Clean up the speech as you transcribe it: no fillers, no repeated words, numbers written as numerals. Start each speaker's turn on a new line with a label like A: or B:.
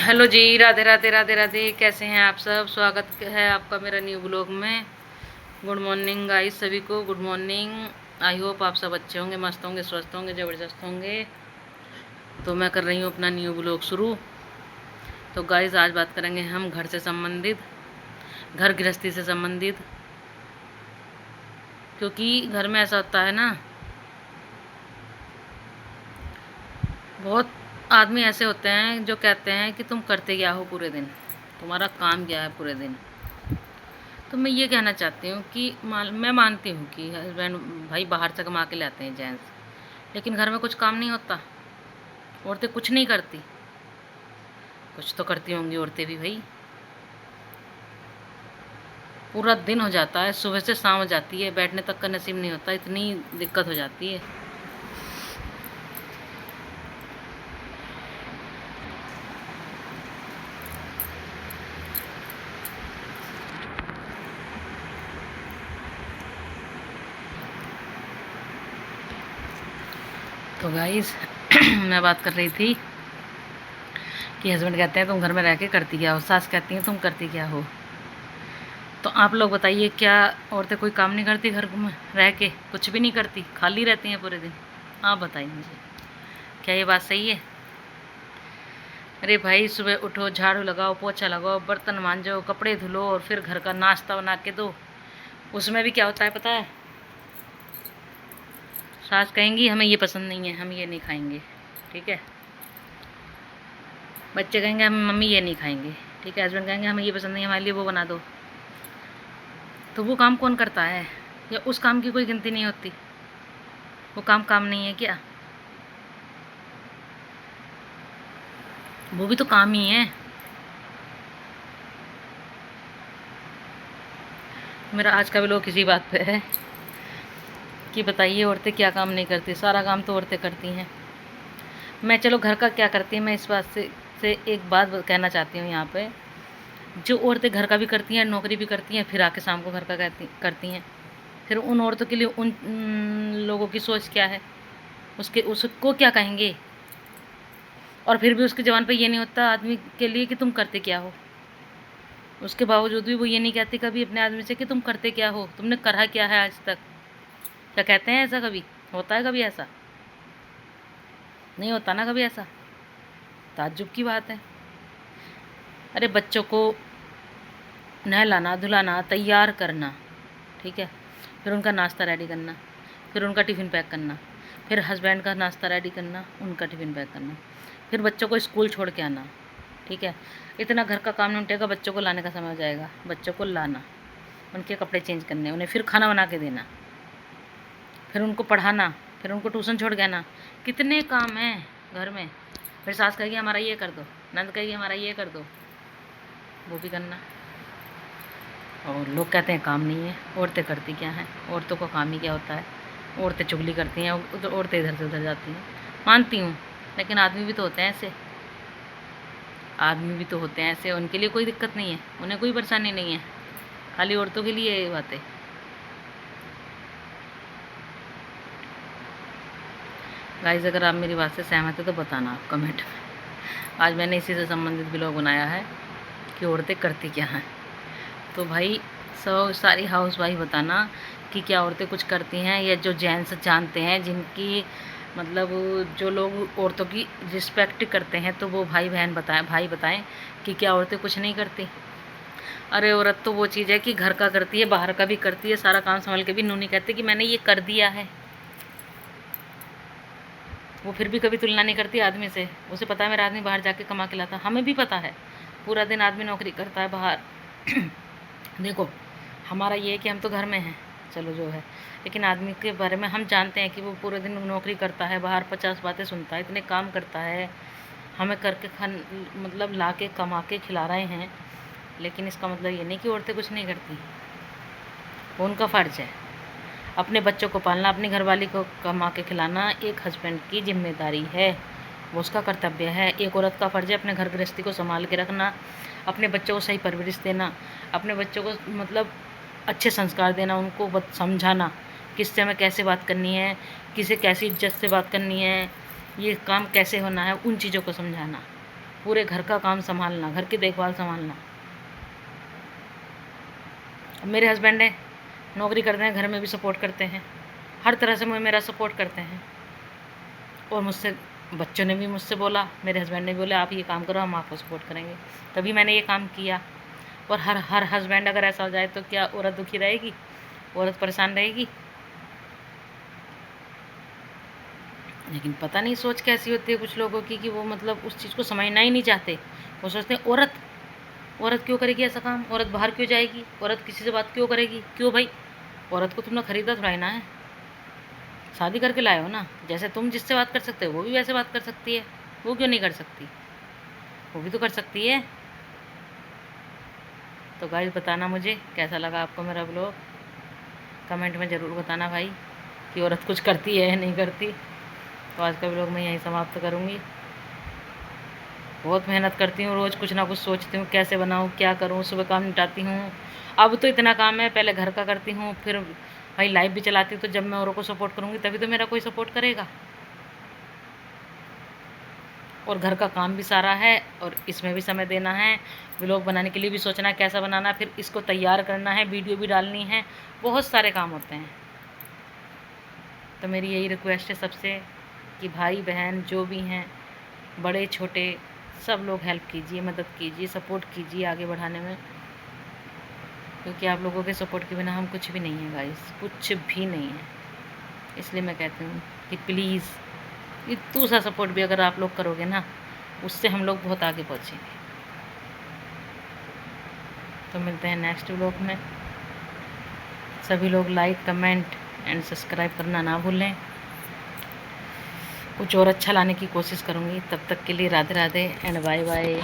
A: Hello जी, राधे राधे राधे राधे। कैसे हैं आप सब? स्वागत है आपका मेरा न्यू ब्लॉग में। गुड मॉर्निंग गाइस, सभी को गुड मॉर्निंग। आई होप आप सब अच्छे होंगे, मस्त होंगे, स्वस्थ होंगे, ज़बरदस्त होंगे। तो मैं कर रही हूँ अपना न्यू ब्लॉग शुरू। तो गाइस आज बात करेंगे हम घर से संबंधित, घर गृहस्थी से संबंधित। क्योंकि घर में ऐसा होता है ना, बहुत आदमी ऐसे होते हैं जो कहते हैं कि तुम करते क्या हो पूरे दिन, तुम्हारा काम क्या है पूरे दिन। तो मैं ये कहना चाहती हूँ कि मैं मानती हूँ कि हस्बैंड भाई बाहर से कमा के लाते हैं जेंट्स, लेकिन घर में कुछ काम नहीं होता। औरतें कुछ नहीं करती, कुछ तो करती होंगी औरतें भी भाई। पूरा दिन हो जाता है, सुबह से शाम हो जाती है, बैठने तक का नसीब नहीं होता, इतनी दिक्कत हो जाती है। तो गाइस मैं बात कर रही थी कि हस्बैंड कहते हैं तुम घर में रह के करती क्या हो, सास कहती हैं तुम करती क्या हो। तो आप लोग बताइए, क्या औरतें कोई काम नहीं करती घर में रह के? कुछ भी नहीं करती, खाली रहती हैं पूरे दिन? आप बताइए मुझे, क्या ये बात सही है? अरे भाई, सुबह उठो, झाड़ू लगाओ, पोछा लगाओ, बर्तन मांजो, कपड़े धुलो और फिर घर का नाश्ता बना के दो। उसमें भी क्या होता है पता है? सास कहेंगी हमें ये पसंद नहीं है, हम ये नहीं खाएंगे, ठीक है। बच्चे कहेंगे हम मम्मी ये नहीं खाएंगे, ठीक है। हस्बैंड कहेंगे हमें ये पसंद नहीं है, हमारे लिए वो बना दो। तो वो काम कौन करता है? या उस काम की कोई गिनती नहीं होती? वो काम काम नहीं है क्या? वो भी तो काम ही है। मेरा आज का भी लोग किसी बात पे है कि बताइए औरतें क्या काम नहीं करती। सारा काम तो औरतें करती हैं। मैं चलो घर का क्या करती हैं, मैं इस बात से एक बात कहना चाहती हूँ यहाँ पे। जो औरतें घर का भी करती हैं, नौकरी भी करती हैं, फिर आके शाम को घर का करती हैं, फिर उन औरतों के लिए उन लोगों की सोच क्या है? उसको क्या कहेंगे? और फिर भी उसके ज़बान पे ये नहीं होता आदमी के लिए कि तुम करते क्या हो। उसके बावजूद भी वो ये नहीं कहती कभी अपने आदमी से कि तुम करते क्या हो, तुमने करा क्या है आज तक। क्या कहते हैं ऐसा? कभी होता है? कभी ऐसा नहीं होता ना, कभी ऐसा। ताज्जुब की बात है। अरे बच्चों को नहलाना, धुलाना, तैयार करना, ठीक है, फिर उनका नाश्ता रेडी करना, फिर उनका टिफ़िन पैक करना, फिर हस्बैंड का नाश्ता रेडी करना, उनका टिफ़िन पैक करना, फिर बच्चों को स्कूल छोड़ के आना, ठीक है। इतना घर का काम निपटेगा, बच्चों को लाने का समय हो जाएगा, बच्चों को लाना, उनके कपड़े चेंज करने, उन्हें फिर खाना बना के देना, फिर उनको पढ़ाना, फिर उनको ट्यूशन छोड़ के आना। कितने काम हैं घर में। फिर सास कहेगी हमारा ये कर दो, नंद कहेगी हमारा ये कर दो, वो भी करना। और लोग कहते हैं काम नहीं है। औरतें करती क्या हैं? औरतों का काम ही क्या होता है? औरतें चुगली करती हैं, औरतें इधर से उधर जाती हैं, मानती हूँ। लेकिन आदमी भी तो होते हैं ऐसे, आदमी भी तो होते हैं ऐसे, उनके लिए कोई दिक्कत नहीं है, उन्हें कोई परेशानी नहीं है। खाली औरतों के लिए ये बातें। गाइस अगर आप मेरी बात से सहमत है तो बताना आप कमेंट में। आज मैंने इसी से संबंधित ब्लॉग बनाया है कि औरतें करती क्या हैं। तो भाई सारी हाउस वाइफ बताना कि क्या औरतें कुछ करती हैं, या जो जेंट्स जानते हैं, जिनकी मतलब जो लोग औरतों की रिस्पेक्ट करते हैं, तो वो भाई बताएं कि क्या औरतें कुछ नहीं करती। अरे औरत तो वो चीज़ है कि घर का करती है, बाहर का भी करती है, सारा काम संभाल के भी नूनी कहती कि मैंने ये कर दिया है। वो फिर भी कभी तुलना नहीं करती आदमी से। उसे पता है मेरा आदमी बाहर जाके कमा के लाता। हमें भी पता है, पूरा दिन आदमी नौकरी करता है बाहर। देखो हमारा ये है कि हम तो घर में हैं, चलो जो है, लेकिन आदमी के बारे में हम जानते हैं कि वो पूरे दिन नौकरी करता है बाहर, 50 बातें सुनता है, इतने काम करता है, हमें करके मतलब ला के कमा के खिला रहे हैं। लेकिन इसका मतलब ये नहीं कि औरतें कुछ नहीं करती। वो उनका फ़र्ज है अपने बच्चों को पालना, अपनी घरवाली को कमा के खिलाना एक हस्बैंड की जिम्मेदारी है, वो उसका कर्तव्य है। एक औरत का फ़र्ज है अपने घर गृहस्थी को संभाल के रखना, अपने बच्चों को सही परवरिश देना, अपने बच्चों को मतलब अच्छे संस्कार देना, उनको समझाना किससे हमें कैसे बात करनी है, किसे कैसी इज्जत से बात करनी है, ये काम कैसे होना है, उन चीज़ों को समझाना। पूरे घर का काम संभालना, घर की देखभाल संभालना। अब मेरे हस्बैंड है, नौकरी करते हैं, घर में भी सपोर्ट करते हैं, हर तरह से मेरा सपोर्ट करते हैं। और मुझसे बच्चों ने भी मुझसे बोला, मेरे हस्बैंड ने बोला आप ये काम करो, हम आपको सपोर्ट करेंगे। तभी मैंने ये काम किया। और हर हस्बैंड अगर ऐसा हो जाए तो क्या औरत दुखी रहेगी? औरत परेशान रहेगी? लेकिन पता नहीं सोच कैसी होती है कुछ लोगों की कि वो मतलब उस चीज़ को समझना ही नहीं चाहते। वो सोचते हैं औरत औरत क्यों करेगी ऐसा काम, औरत बाहर क्यों जाएगी, औरत किसी से बात क्यों करेगी, क्यों भाई? औरत को तुमने खरीदा थोड़ा ही ना है, शादी करके लाए हो ना। जैसे तुम जिससे बात कर सकते हो वो भी वैसे बात कर सकती है, वो क्यों नहीं कर सकती? वो भी तो कर सकती है। तो गाइस बताना मुझे कैसा लगा आपको मेरा ब्लॉग, कमेंट में ज़रूर बताना भाई कि औरत कुछ करती है या नहीं करती। तो आज का ब्लॉग मैं यहीं समाप्त करूँगी। बहुत मेहनत करती हूँ, रोज़ कुछ ना कुछ सोचती हूँ कैसे बनाऊँ, क्या करूँ, सुबह काम निपटाती हूँ। अब तो इतना काम है, पहले घर का करती हूँ, फिर भाई लाइफ भी चलाती हूँ। तो जब मैं औरों को सपोर्ट करूँगी तभी तो मेरा कोई सपोर्ट करेगा। और घर का काम भी सारा है और इसमें भी समय देना है, व्लॉग बनाने के लिए भी सोचना है कैसा बनाना है, फिर इसको तैयार करना है, वीडियो भी डालनी है, बहुत सारे काम होते हैं। तो मेरी यही रिक्वेस्ट है सबसे कि भाई बहन जो भी हैं, बड़े छोटे, सब लोग हेल्प कीजिए, मदद कीजिए, सपोर्ट कीजिए आगे बढ़ाने में। क्योंकि आप लोगों के सपोर्ट के बिना हम कुछ भी नहीं है गाइस, कुछ भी नहीं है। इसलिए मैं कहती हूँ कि प्लीज़ इतना सा सपोर्ट भी अगर आप लोग करोगे ना, उससे हम लोग बहुत आगे पहुँचेंगे। तो मिलते हैं नेक्स्ट व्लॉग में। सभी लोग लाइक, कमेंट एंड सब्सक्राइब करना ना भूलें। कुछ और अच्छा लाने की कोशिश करूँगी। तब तक के लिए Radhe Radhe and bye bye.